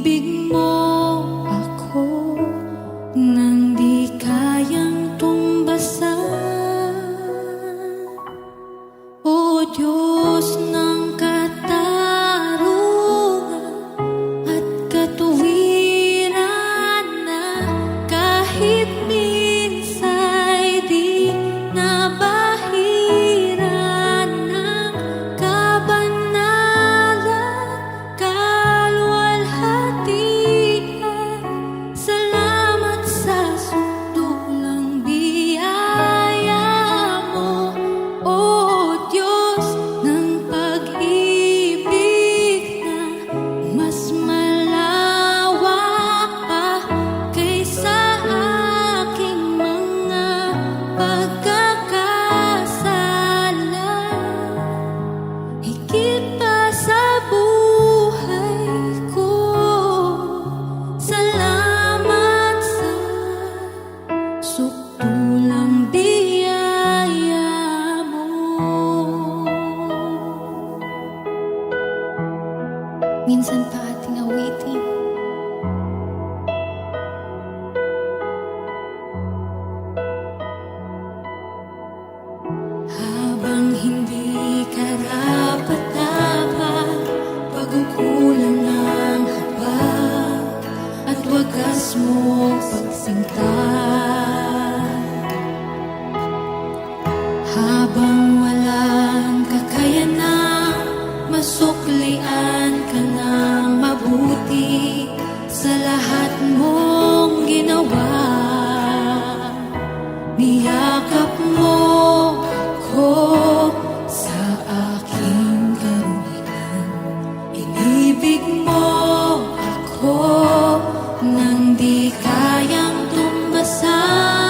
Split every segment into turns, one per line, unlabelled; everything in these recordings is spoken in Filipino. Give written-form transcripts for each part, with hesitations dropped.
Inibig mo ako nang di kayang tumbasan. O Diyos ng katarungan at katuwiran, na kahit minsa'y di nabahiran ng kabanalan, kaluwalhatian. Salamat sa sundulang biyaya mo, O Diyos ng pag-ibig na mas malawak pa kaysa aking mga pagkakasala. Higit pa sa buhay ko, salamat sa sukdulang biyaya mo. Minsan pa ating awitin. Habang hindi karapat-dapat, pagkukulang ng habag at wagas mo pagsinta. Habang walang kakayanang masuklian ka ng mabuti sa lahat mong ginawa, niyakap mo ako sa aking karunihan. Inibig mo ako nang di kayang tumbasan.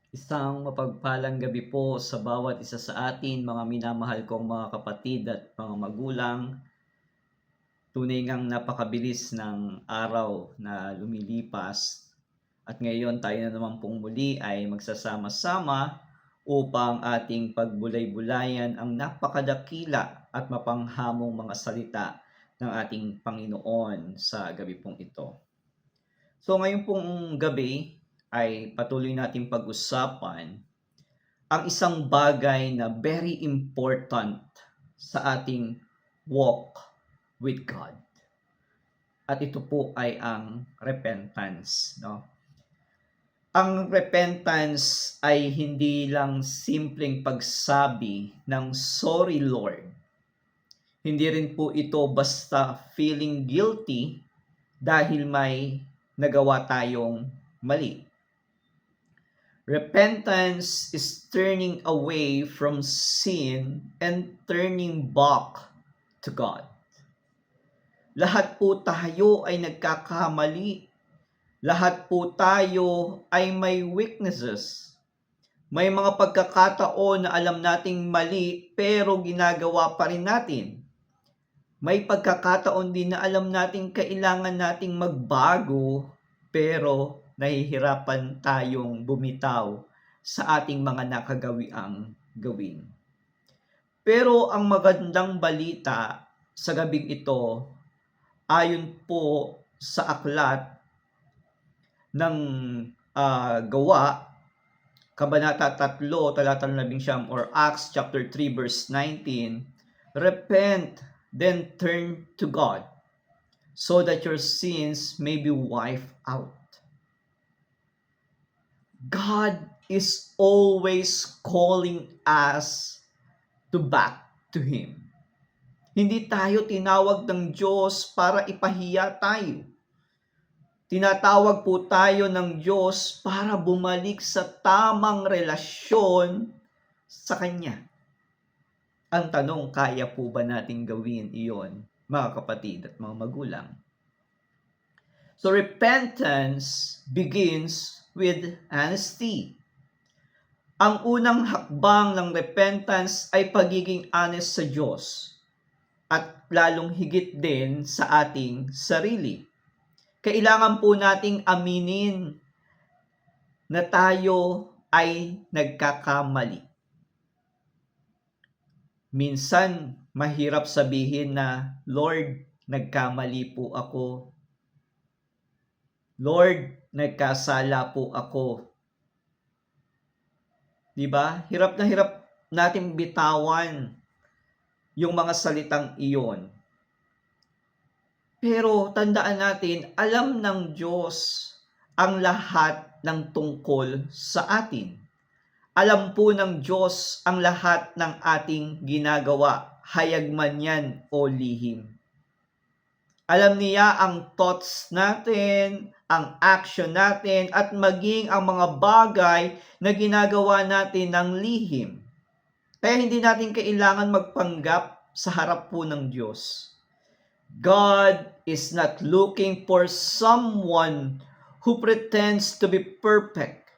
Isang mapagpalang gabi po sa bawat isa sa atin, mga minamahal kong mga kapatid at mga magulang. Tunay ngang napakabilis ng araw na lumilipas at ngayon tayo na naman pong muli ay magsasama-sama upang ating pagbulay-bulayan ang napakadakila at mapanghamong mga salita ng ating Panginoon sa gabi pong ito. So ngayon pong gabi ay patuloy nating pag-usapan ang isang bagay na very important sa ating walk with God. At ito po ay ang repentance, no? Ang repentance ay hindi lang simpleng pagsabi ng sorry Lord. Hindi rin po ito basta feeling guilty dahil may nagawa tayong mali. Repentance is turning away from sin and turning back to God. Lahat po tayo ay nagkakamali. Lahat po tayo ay may weaknesses. May mga pagkakataon na alam nating mali pero ginagawa pa rin natin. May pagkakataon din na alam nating kailangan nating magbago pero nahihirapan tayong bumitaw sa ating mga nakagawiang gawin. Pero ang magandang balita sa gabing ito, ayon po sa aklat ng Gawa, Kabanata 3, talata 11 or Acts chapter 3 verse 19, repent, then turn to God, so that your sins may be wiped out. God is always calling us to back to Him. Hindi tayo tinawag ng Diyos para ipahiya tayo. Tinatawag po tayo ng Diyos para bumalik sa tamang relasyon sa Kanya. Ang tanong, kaya po ba nating gawin iyon, mga kapatid at mga magulang? So repentance begins with honesty. Ang unang hakbang ng repentance ay pagiging honest sa Diyos at lalong higit din sa ating sarili. Kailangan po nating aminin na tayo ay nagkakamali. Minsan, mahirap sabihin na, Lord, nagkamali po ako. Lord, nagkasala po ako. Diba? Hirap na hirap natin bitawan yung mga salitang iyon. Pero tandaan natin, alam ng Diyos ang lahat ng tungkol sa atin. Alam po ng Diyos ang lahat ng ating ginagawa, hayag man yan o lihim. Alam niya ang thoughts natin, ang action natin, at maging ang mga bagay na ginagawa natin ng lihim. Kaya hindi natin kailangan magpanggap sa harap po ng Diyos. God is not looking for someone who pretends to be perfect.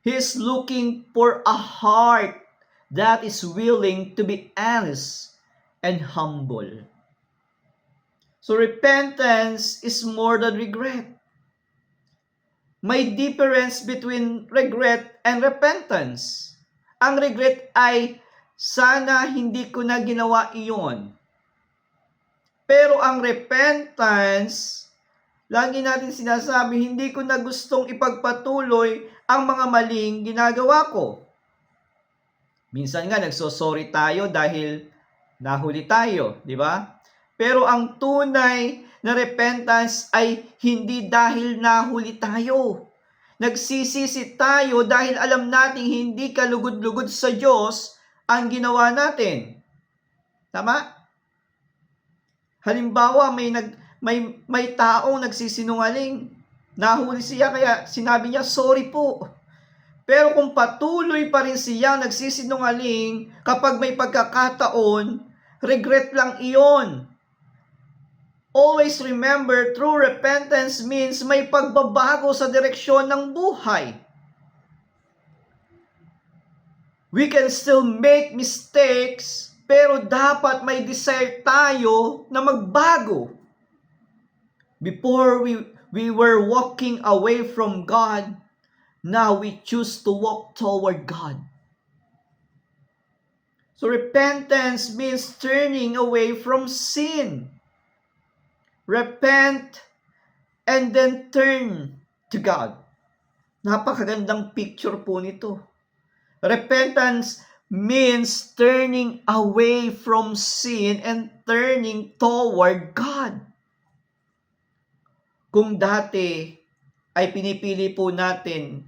He is looking for a heart that is willing to be honest and humble. So repentance is more than regret. May difference between regret and repentance. Ang regret ay, sana hindi ko na ginawa iyon. Pero ang repentance, lagi natin sinasabi, hindi ko na gustong ipagpatuloy ang mga maling ginagawa ko. Minsan nga nagsosorry tayo dahil nahuli tayo, di ba? Pero ang tunay na repentance ay hindi dahil nahuli tayo. Nagsisisi tayo dahil alam nating hindi kalugod-lugod sa Diyos ang ginawa natin. Tama? Halimbawa, may taong nagsisinungaling. Nahuli siya kaya sinabi niya, sorry po. Pero kung patuloy pa rin siya nagsisinungaling, kapag may pagkakataon, regret lang iyon. Always remember, true repentance means may pagbabago sa direksyon ng buhay. We can still make mistakes, pero dapat may desire tayo na magbago. Before we were walking away from God, now we choose to walk toward God. So repentance means turning away from sin. Repent and then turn to God. Napakagandang picture po nito. Repentance means turning away from sin and turning toward God. Kung dati ay pinipili po natin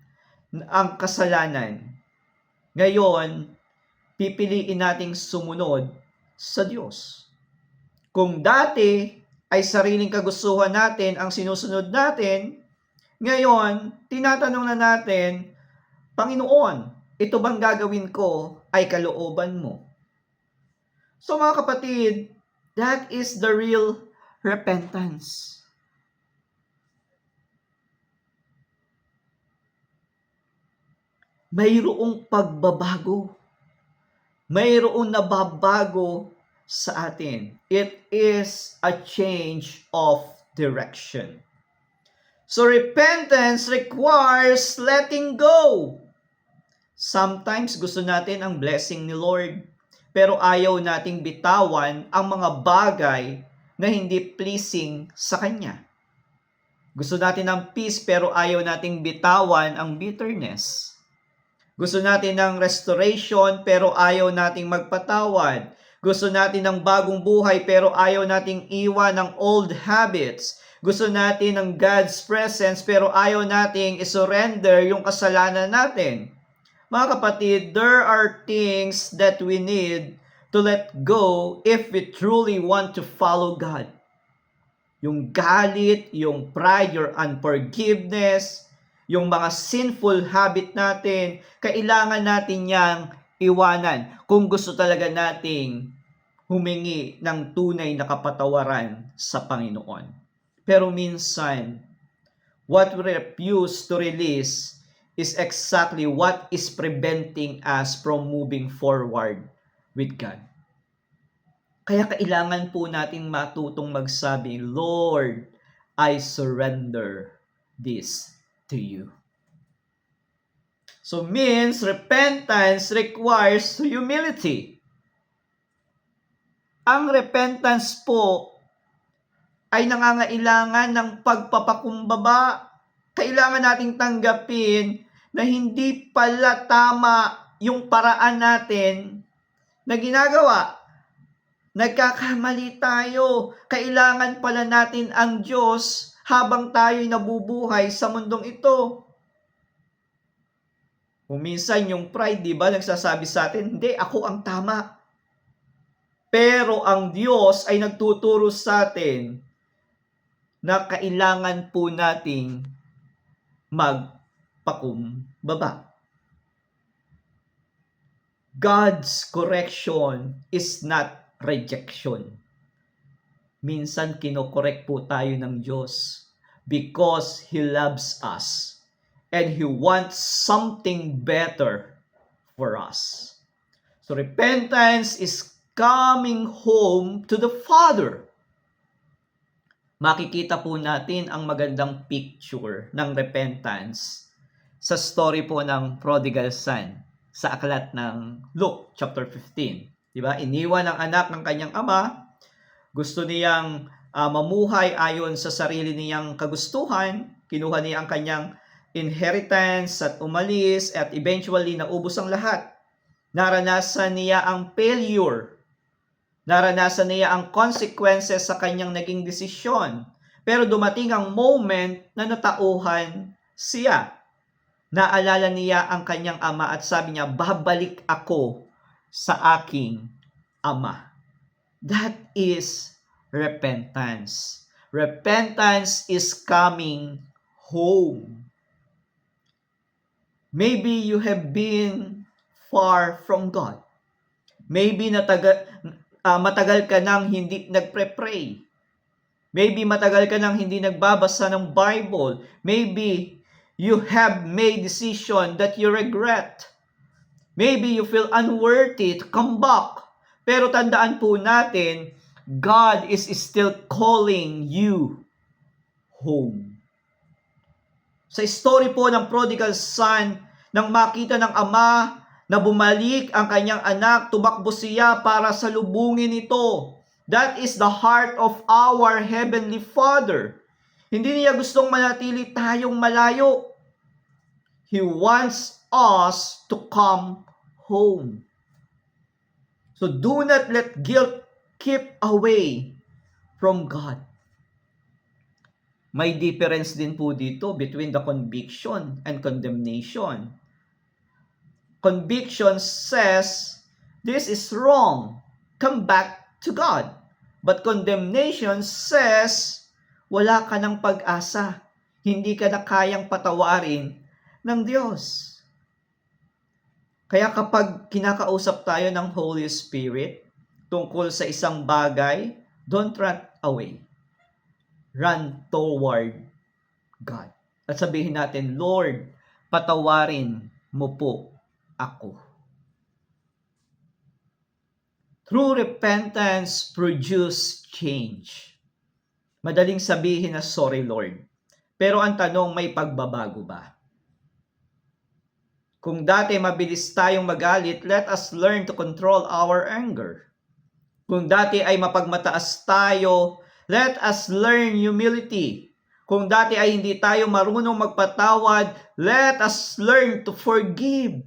ang kasalanan, ngayon, pipiliin nating sumunod sa Diyos. Kung dati ay sariling kagustuhan natin ang sinusunod natin, ngayon, tinatanong na natin, Panginoon, ito bang gagawin ko ay kalooban mo? So mga kapatid, that is the real repentance. Mayroong pagbabago. Mayroong nababago sa atin. It is a change of direction. So repentance requires letting go. Sometimes gusto natin ang blessing ni Lord, pero ayaw nating bitawan ang mga bagay na hindi pleasing sa Kanya. Gusto natin ng peace, pero ayaw nating bitawan ang bitterness. Gusto natin ng restoration, pero ayaw nating magpatawad. Gusto natin ng bagong buhay, pero ayaw nating iwan ng old habits. Gusto natin ng God's presence, pero ayaw nating isurrender yung kasalanan natin. Mga kapatid, there are things that we need to let go if we truly want to follow God. Yung galit, yung pride, your unforgiveness, yung mga sinful habit natin, kailangan natin yang iwanan kung gusto talaga nating humingi ng tunay na kapatawaran sa Panginoon. Pero minsan, what we refuse to release is exactly what is preventing us from moving forward with God. Kaya kailangan po natin matutong magsabi, Lord, I surrender this to you. So means repentance requires humility. Ang repentance po ay nangangailangan ng pagpapakumbaba. Kailangan nating tanggapin na hindi pala tama yung paraan natin na ginagawa. Nagkakamali tayo. Kailangan pala natin ang Diyos habang tayo'y nabubuhay sa mundong ito. Kung minsan yung pride, di ba, nagsasabi sa atin, hindi, ako ang tama. Pero ang Diyos ay nagtuturo sa atin na kailangan po nating magpakumbaba. God's correction is not rejection. Minsan kinokorek po tayo ng Diyos because He loves us and He wants something better for us. So repentance is coming home to the Father. Makikita po natin ang magandang picture ng repentance sa story po ng prodigal son sa aklat ng Luke chapter 15. Diba? Iniwan ng anak ng kanyang ama, gusto niyang mamuhay ayon sa sarili niyang kagustuhan, kinuha niya ang kanyang inheritance at umalis at eventually naubos ang lahat. Naranasan niya ang failure. Naranasan niya ang consequences sa kanyang naging desisyon. Pero dumating ang moment na natauhan siya. Naalala niya ang kanyang ama at sabi niya, babalik ako sa aking ama. That is repentance. Repentance is coming home. Maybe you have been far from God. Maybe matagal ka nang hindi nagpre-pray. Maybe matagal ka nang hindi nagbabasa ng Bible. Maybe you have made decision that you regret. Maybe you feel unworthy to come back. Pero tandaan po natin, God is still calling you home. Sa story po ng prodigal son, nang makita ng ama na bumalik ang kanyang anak, tumakbo siya para salubungin ito. That is the heart of our Heavenly Father. Hindi niya gustong manatili tayong malayo. He wants us to come home. So do not let guilt keep away from God. May difference din po dito between the conviction and condemnation. Conviction says, this is wrong. Come back to God. But condemnation says, wala ka ng pag-asa. Hindi ka na kayang patawarin ng Diyos. Kaya kapag kinakausap tayo ng Holy Spirit tungkol sa isang bagay, don't run away. Run toward God. At sabihin natin, Lord, patawarin mo po ako. True repentance produce change. Madaling sabihin na sorry Lord. Pero ang tanong, may pagbabago ba? Kung dati mabilis tayong magalit, let us learn to control our anger. Kung dati ay mapagmataas tayo, let us learn humility. Kung dati ay hindi tayo marunong magpatawad, let us learn to forgive.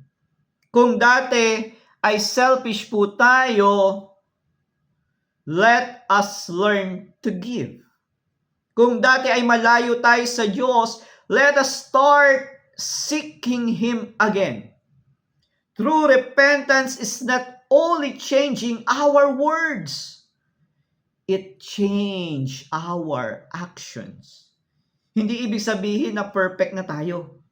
Kung dati ay selfish po tayo, let us learn to give. Kung dati ay malayo tayo sa Diyos, let us start seeking Him again. True repentance is not only changing our words, it change our actions. Hindi ibig sabihin na perfect na tayo.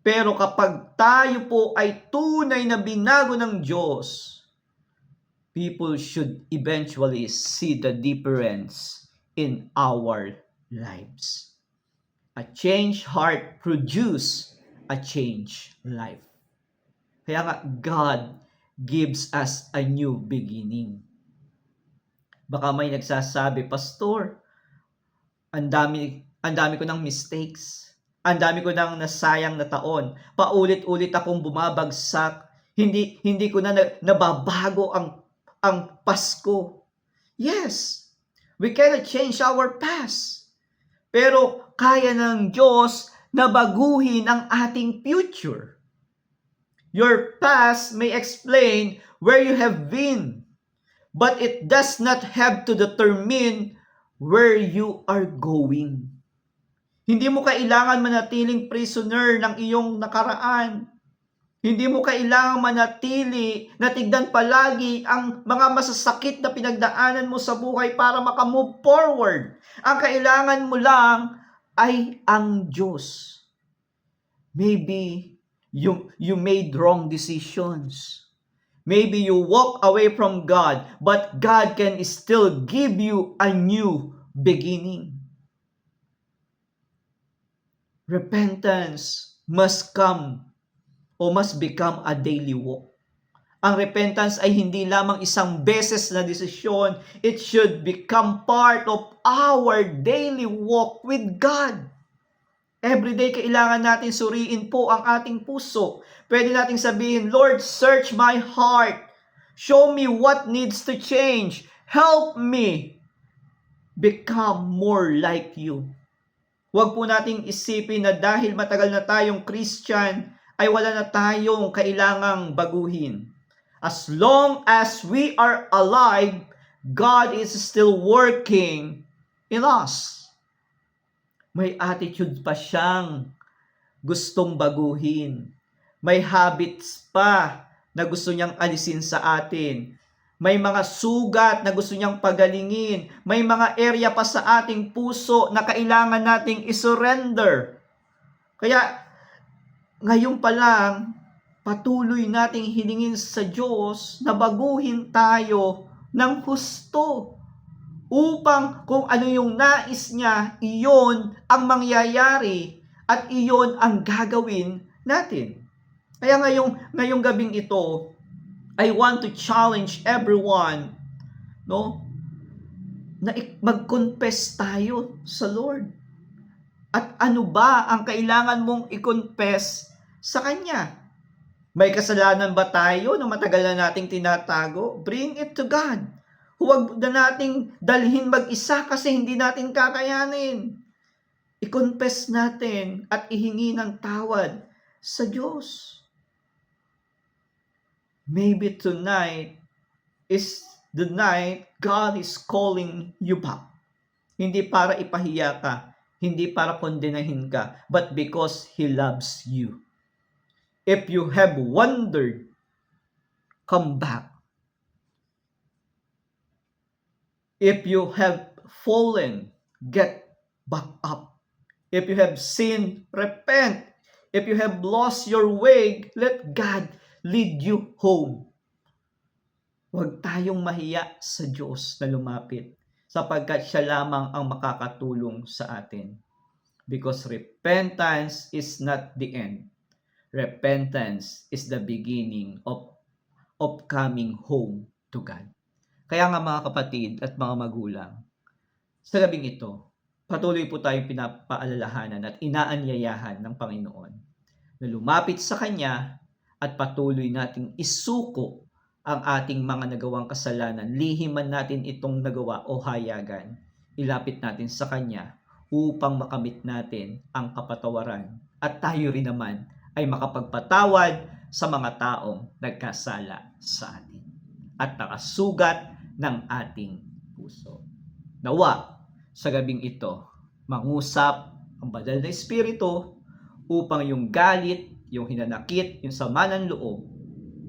Pero kapag tayo po ay tunay na binago ng Diyos, people should eventually see the difference in our lives. A changed heart produce a changed life. Kaya nga, God gives us a new beginning. Baka may nagsasabi, Pastor, ang dami ko ng mistakes. Ang dami ko ng nasayang na taon. Paulit-ulit akong bumabagsak. Hindi ko na nababago ang Pasko. Yes, we cannot change our past. Pero kaya ng Diyos na baguhin ang ating future. Your past may explain where you have been, but it does not have to determine where you are going. Hindi mo kailangan manatiling prisoner ng iyong nakaraan. Hindi mo kailangan manatili na tignan palagi ang mga masasakit na pinagdaanan mo sa buhay para makamove forward. Ang kailangan mo lang ay ang Diyos. Maybe you made wrong decisions. Maybe you walk away from God, but God can still give you a new beginning. Repentance must become a daily walk. Ang repentance ay hindi lamang isang beses na desisyon. It should become part of our daily walk with God. Every day kailangan natin suriin po ang ating puso. Pwede nating sabihin, Lord, search my heart. Show me what needs to change. Help me become more like you. Huwag po nating isipin na dahil matagal na tayong Christian, ay wala na tayong kailangang baguhin. As long as we are alive, God is still working in us. May attitude pa siyang gustong baguhin. May habits pa na gusto niyang alisin sa atin. May mga sugat na gusto niyang pagalingin. May mga area pa sa ating puso na kailangan nating isurrender. Kaya, ngayon pa lang, patuloy nating hilingin sa Diyos na baguhin tayo ng husto. Upang kung ano yung nais niya, iyon ang mangyayari at iyon ang gagawin natin. Kaya ngayong gabing ito, I want to challenge everyone, no, na mag-confess tayo sa Lord. At ano ba ang kailangan mong i-confess sa Kanya? May kasalanan ba tayo na matagal na nating tinatago? Bring it to God. Huwag na nating dalhin mag-isa kasi hindi natin kakayanin. I-confess natin at ihingi ng tawad sa Diyos. Maybe tonight is the night God is calling you back. Hindi para ipahiya ka, hindi para kondenahin ka, but because He loves you. If you have wandered, come back. If you have fallen, get back up. If you have sinned, repent. If you have lost your way, let God lead you home. Huwag tayong mahiya sa Diyos na lumapit sapagkat siya lamang ang makakatulong sa atin. Because repentance is not the end. Repentance is the beginning of coming home to God. Kaya nga mga kapatid at mga magulang, sa gabing ito, patuloy po tayong pinapaalalahanan at inaanyayahan ng Panginoon na lumapit sa Kanya at patuloy nating isuko ang ating mga nagawang kasalanan. Lihiman natin itong nagawa o hayagan. Ilapit natin sa Kanya upang makamit natin ang kapatawaran. At tayo rin naman ay makapagpatawad sa mga taong nagkasala sa atin at nakasugat ng ating puso. Nawa, sa gabing ito, mangusap ang banal na Espiritu upang yung galit, yung hinanakit, yung sama ng loob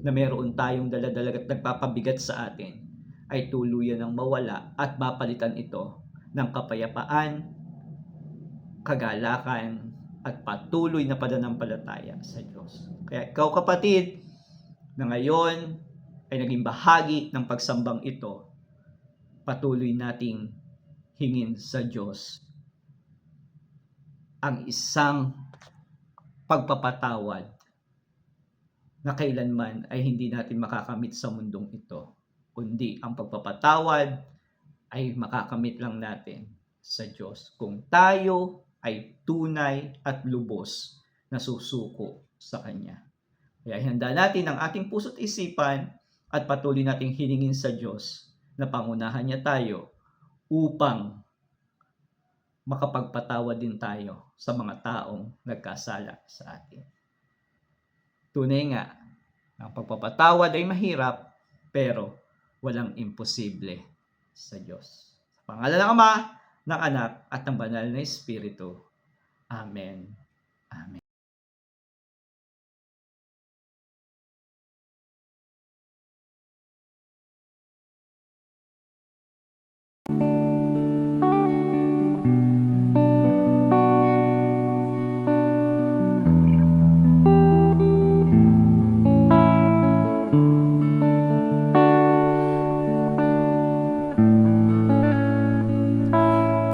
na meron tayong daladala at nagpapabigat sa atin ay tuluyan ng mawala at mapalitan ito ng kapayapaan, kagalakan, at patuloy na pananampalataya sa Diyos. Kaya ikaw kapatid, na ngayon ay naging bahagi ng pagsambang ito, patuloy nating hingin sa Diyos ang isang pagpapatawad na kailanman ay hindi natin makakamit sa mundong ito, kundi ang pagpapatawad ay makakamit lang natin sa Diyos kung tayo ay tunay at lubos na susuko sa Kanya. Kaya ihanda natin ang ating puso't isipan at patuloy nating hilingin sa Diyos na pangunahan niya tayo upang makapagpatawad din tayo sa mga taong nagkasala sa atin. Tunay nga, ang pagpapatawad ay mahirap, pero walang imposible sa Diyos. Sa pangalan ng Ama, ng Anak, at ng Banal na Espiritu. Amen. Amen.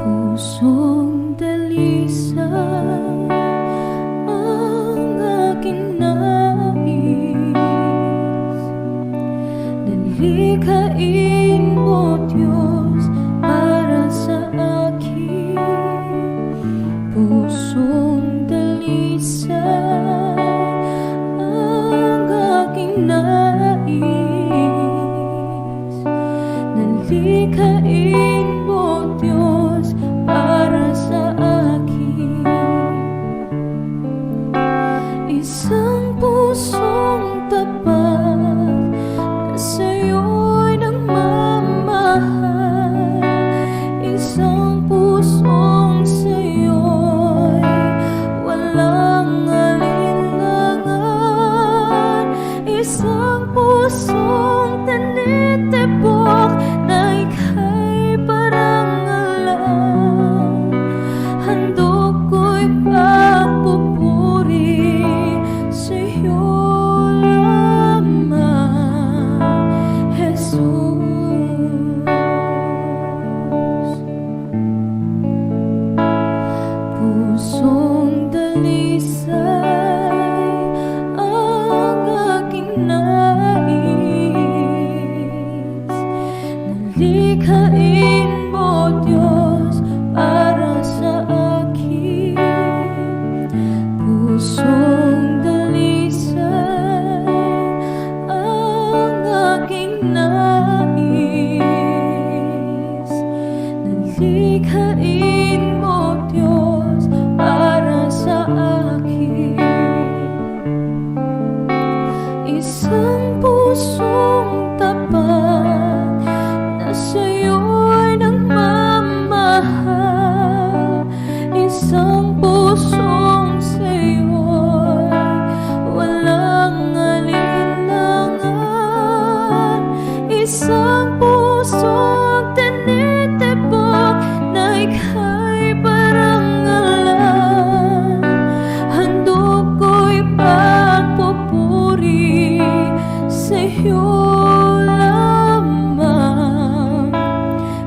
Pusong dalisay ang aking nais, nalikhain mo Diyos para sa akin. Pusong dalisay ang aking nais, nalikhain mo Diyos para sa akin. Isang pusong tapat na sa'yo'y nagmamahal, isang pusong sa'yo'y walang alinlangan, isang pusong tinitibok na ika'y parangalan. Handog ko'y pagpupuri sa'yo lamang, Jesus. Pusong dalisay ang isang pusong sa'yo'y walang alinlangan, isang pusong tinitibok na ika'y parangalan. Handog ko'y pagpupuri sa'yo lamang,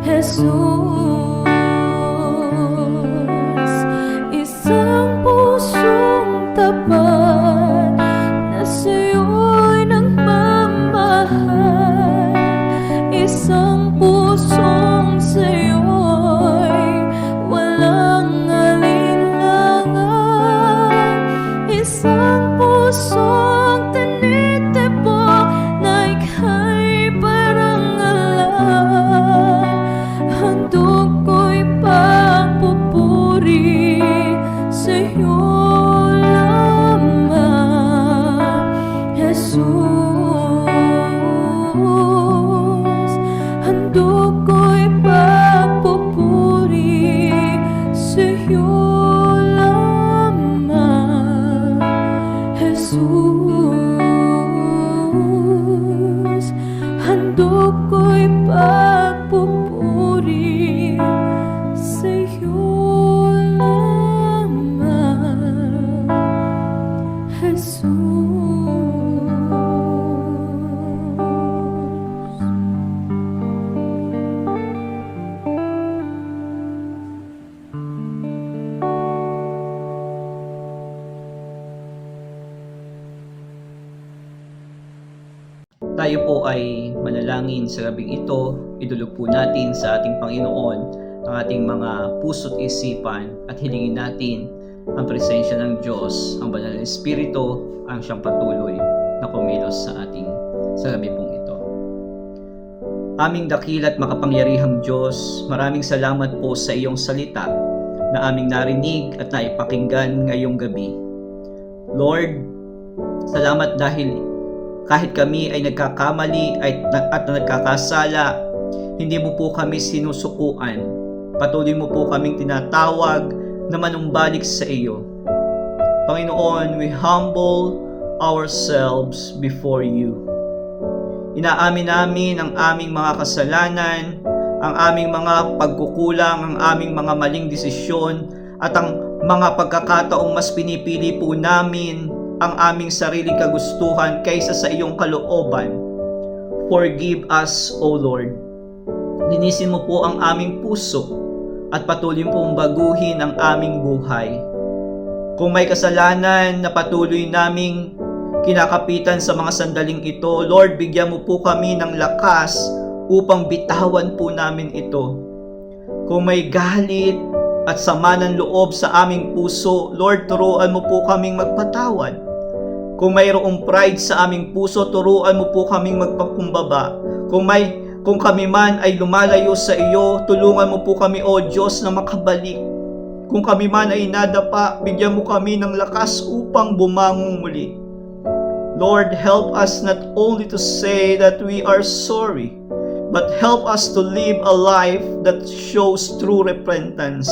Jesus. Isang pusong tapat na sa'yo'y nagmamahal, isang pusong sa'yo'y walang alinlangan, isang pusong tinitibok na ika'y parangalan. Handog ko'y pagpupuri sa'yo lamang, Jesus. Handog ko'y pagpupuri sa'yo lamang, Jesus. Handog ko'y pagpupuri sa'yo lamang, Jesus.
Tayo po ay manalangin sa gabing ito. Idulog po natin sa ating Panginoon ang ating mga puso't isipan at hilingin natin ang presensya ng Diyos, ang banal na Espiritu, ang siyang patuloy na kumilos sa gabi pong ito. Aming dakila at makapangyarihang Diyos, maraming salamat po sa iyong salita na aming narinig at naipakinggan ngayong gabi. Lord, salamat dahil kahit kami ay nagkakamali at nagkakasala, hindi mo po kami sinusukuan. Patuloy mo po kaming tinatawag na manumbalik sa iyo. Panginoon, we humble ourselves before you. Inaamin namin ang aming mga kasalanan, ang aming mga pagkukulang, ang aming mga maling desisyon, at ang mga pagkakataong mas pinipili po namin ang aming sariling kagustuhan kaysa sa iyong kalooban. Forgive us, O Lord. Linisin mo po ang aming puso at patuloy pong baguhin ang aming buhay. Kung may kasalanan na patuloy naming kinakapitan sa mga sandaling ito, Lord, bigyan mo po kami ng lakas upang bitawan po namin ito. Kung may galit at sama ng loob sa aming puso, Lord, turuan mo po kaming magpatawad. Kung mayroong pride sa aming puso, turuan mo po kaming magpakumbaba. Kung kami man ay lumalayo sa iyo, tulungan mo po kami, O Diyos, na makabalik. Kung kami man ay nadapa, bigyan mo kami ng lakas upang bumangon muli. Lord, help us not only to say that we are sorry, but help us to live a life that shows true repentance.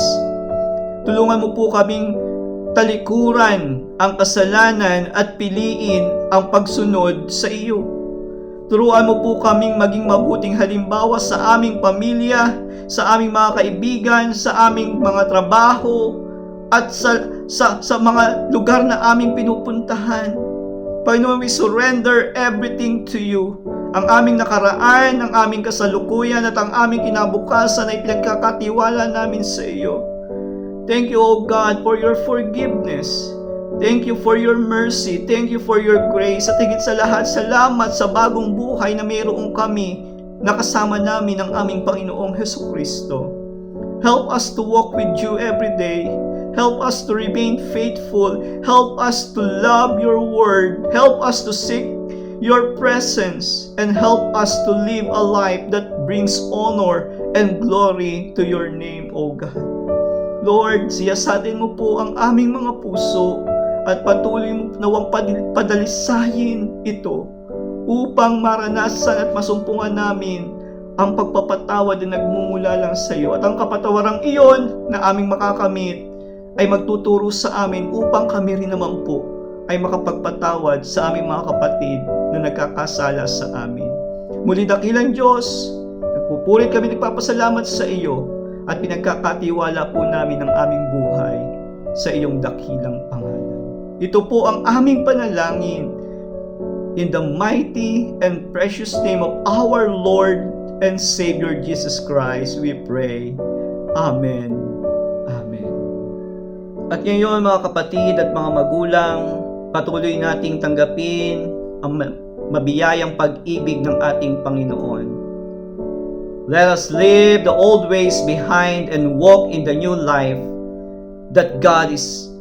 Tulungan mo po kaming talikuran ang kasalanan at piliin ang pagsunod sa iyo. Turuan mo po kaming maging mabuting halimbawa sa aming pamilya, sa aming mga kaibigan, sa aming mga trabaho, at sa mga lugar na aming pinupuntahan. Panginoon, we surrender everything to you. Ang aming nakaraan, ang aming kasalukuyan, at ang aming kinabukasan ay pinagkakatiwala namin sa iyo. Thank you, O God, for your forgiveness. Thank you for your mercy. Thank you for your grace. At higit sa lahat, salamat sa bagong buhay na mayroong kami na kasama namin ang aming Panginoong Hesukristo. Help us to walk with you every day. Help us to remain faithful. Help us to love your word. Help us to seek your presence. And help us to live a life that brings honor and glory to your name, O God. Lord, siyasatin mo po ang aming mga puso at patuloy mo nawang padalisayin ito upang maranasan at masumpungan namin ang pagpapatawad na nagmumula lang sa iyo, at ang kapatawarang iyon na aming makakamit
ay magtuturo sa amin upang kami rin naman po ay makapagpatawad sa aming mga kapatid na nagkakasala sa amin. Muli dakilang Diyos, nagpupulit kami nagpapasalamat sa iyo at pinagkakatiwala po namin ang aming buhay sa iyong dakilang pangalan. Ito po ang aming panalangin. In the mighty and precious name of our Lord and Savior Jesus Christ, we pray. Amen. Amen. At ngayon mga kapatid at mga magulang, patuloy nating tanggapin ang mabiyayang pag-ibig ng ating Panginoon. Let us leave the old ways behind and walk in the new life that God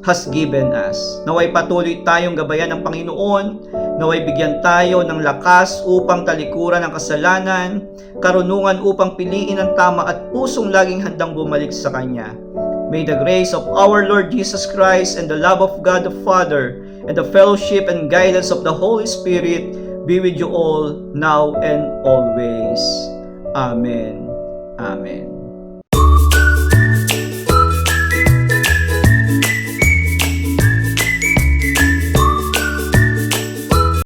has given us. Naway patuloy tayong gabayan ng Panginoon, naway bigyan tayo ng lakas upang talikuran ang kasalanan, karunungan upang piliin ang tama at pusong laging handang bumalik sa Kanya. May the grace of our Lord Jesus Christ and the love of God the Father and the fellowship and guidance of the Holy Spirit be with you all now and always. Amen. Amen.